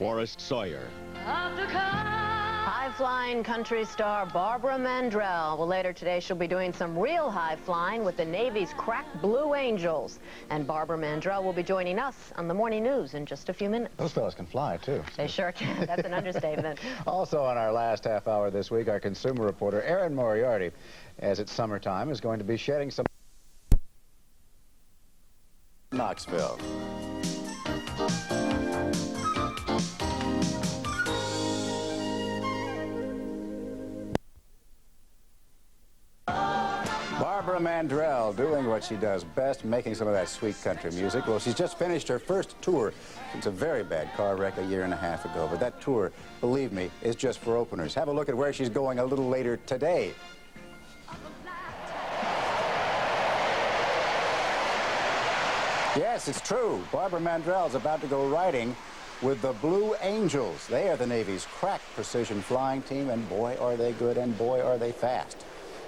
Forrest Sawyer. High-flying country star Barbara Mandrell. Well, later today, she'll be doing some real high-flying with the Navy's crack Blue Angels. And Barbara Mandrell will be joining us on the morning news in just a few minutes. Those fellas can fly, too. They sure can. That's an understatement. Also on our last half hour this week, our consumer reporter, Erin Moriarty, as it's summertime, is going to be shedding some Knoxville. Barbara Mandrell doing what she does best, making some of that sweet country music. Well, she's just finished her first tour since a very bad car wreck a year and a half ago. But that tour, believe me, is just for openers. Have a look at where she's going a little later today. Yes, it's true. Barbara Mandrell is about to go riding with the Blue Angels. They are the Navy's crack precision flying team, and boy, are they good, and boy, are they fast.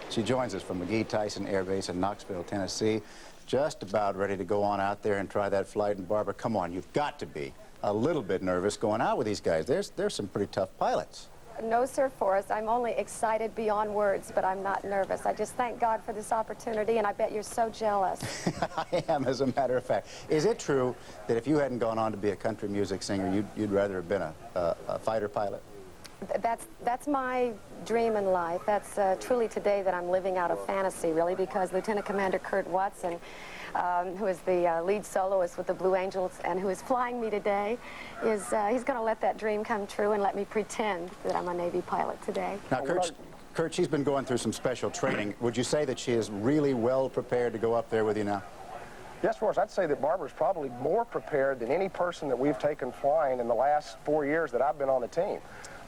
She joins us from McGee-Tyson Air Base in Knoxville, Tennessee, just about ready to go on out there and try that flight. And Barbara, come on, you've got to be a little bit nervous going out with these guys. There's some pretty tough pilots. No, sir, Forrest. I'm only excited beyond words, but I'm not nervous. I just thank God for this opportunity, and I bet you're so jealous. I am, as a matter of fact. Is it true that if you hadn't gone on to be a country music singer, you'd rather have been a fighter pilot? That's my dream in life. That's truly today that I'm living out a fantasy, really, because Lieutenant Commander Kurt Watson, who is the lead soloist with the Blue Angels and who is flying me today, he's going to let that dream come true and let me pretend that I'm a Navy pilot today. Now, Kurt, she's been going through some special training. Would you say that she is really well prepared to go up there with you now? Yes, Forrest, I'd say that Barbara's probably more prepared than any person that we've taken flying in the last 4 years that I've been on the team.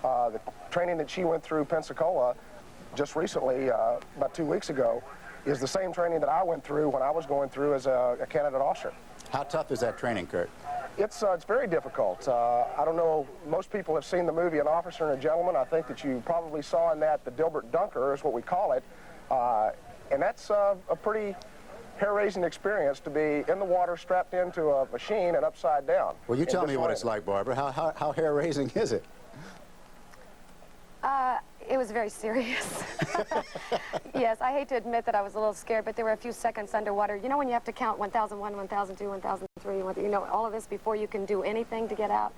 The training that she went through Pensacola just recently, about 2 weeks ago, is the same training that I went through when I was going through as a candidate officer. How tough is that training, Kurt? It's very difficult. I don't know, most people have seen the movie An Officer and a Gentleman. I think that you probably saw in that the Dilbert Dunker is what we call it. And that's a pretty hair-raising experience to be in the water strapped into a machine and upside down. Well, you tell me what it's like, Barbara. How hair-raising is it? It was very serious. Yes, I hate to admit that I was a little scared, but there were a few seconds underwater. You know when you have to count 1001, 1002, 1003, you know, all of this before you can do anything to get out?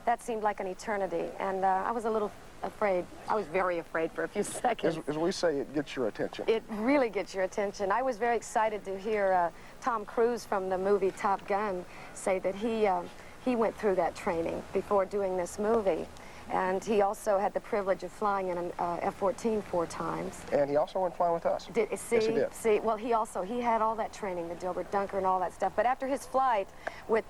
That seemed like an eternity, and I was a little afraid. I was very afraid for a few seconds. As we say, it gets your attention. It really gets your attention. I was very excited to hear Tom Cruise from the movie Top Gun say that he went through that training before doing this movie. And he also had the privilege of flying in an F-14 4 times. And he also went flying with us. Yes, he did. See, well, he had all that training, the Dilbert Dunker and all that stuff. But after his flight with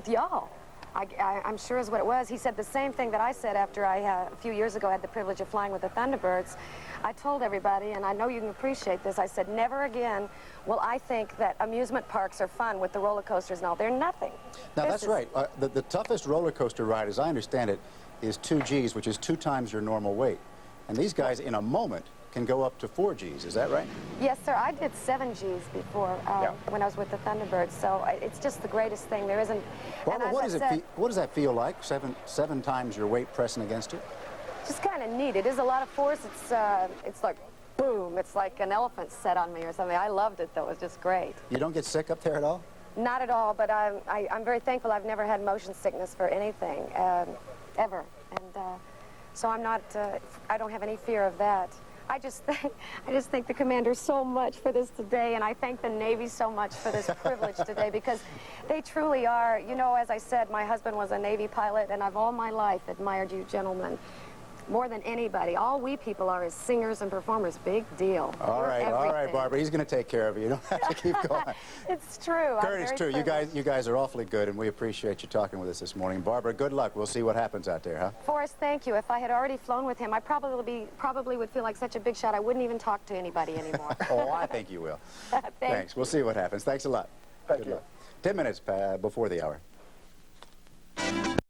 y'all, I'm sure is what it was, he said the same thing that I said after a few years ago, I had the privilege of flying with the Thunderbirds. I told everybody, and I know you can appreciate this, I said, never again will I think that amusement parks are fun with the roller coasters and all. They're nothing. Now, that's right. The toughest roller coaster ride, as I understand it, is 2 Gs, which is 2 times your normal weight. And these guys, in a moment, can go up to 4 Gs. Is that right? Yes, sir. I did 7 Gs before when I was with the Thunderbirds. So it's just the greatest thing. There isn't. Barbara, what does that feel like? Seven times your weight pressing against it? Just kind of neat. It is a lot of force. It's like boom. It's like an elephant set on me or something. I loved it though. It was just great. You don't get sick up there at all? Not at all. But I'm very thankful. I've never had motion sickness for anything. Ever. And so I'm not, I don't have any fear of that. I just thank the commander so much for this today, and I thank the Navy so much for this privilege today, because they truly are, you know, as I said, my husband was a Navy pilot, and I've all my life admired you gentlemen more than anybody. All we people are is singers and performers. Big deal. All right, Barbara. He's going to take care of you. You don't have to keep going. It's true. Kurt, it's true. You guys are awfully good, and we appreciate you talking with us this morning. Barbara, good luck. We'll see what happens out there, huh? Forrest, thank you. If I had already flown with him, I probably would feel like such a big shot I wouldn't even talk to anybody anymore. Oh, I think you will. Thanks. We'll see what happens. Thanks a lot. Thank you. Luck. 10 minutes before the hour.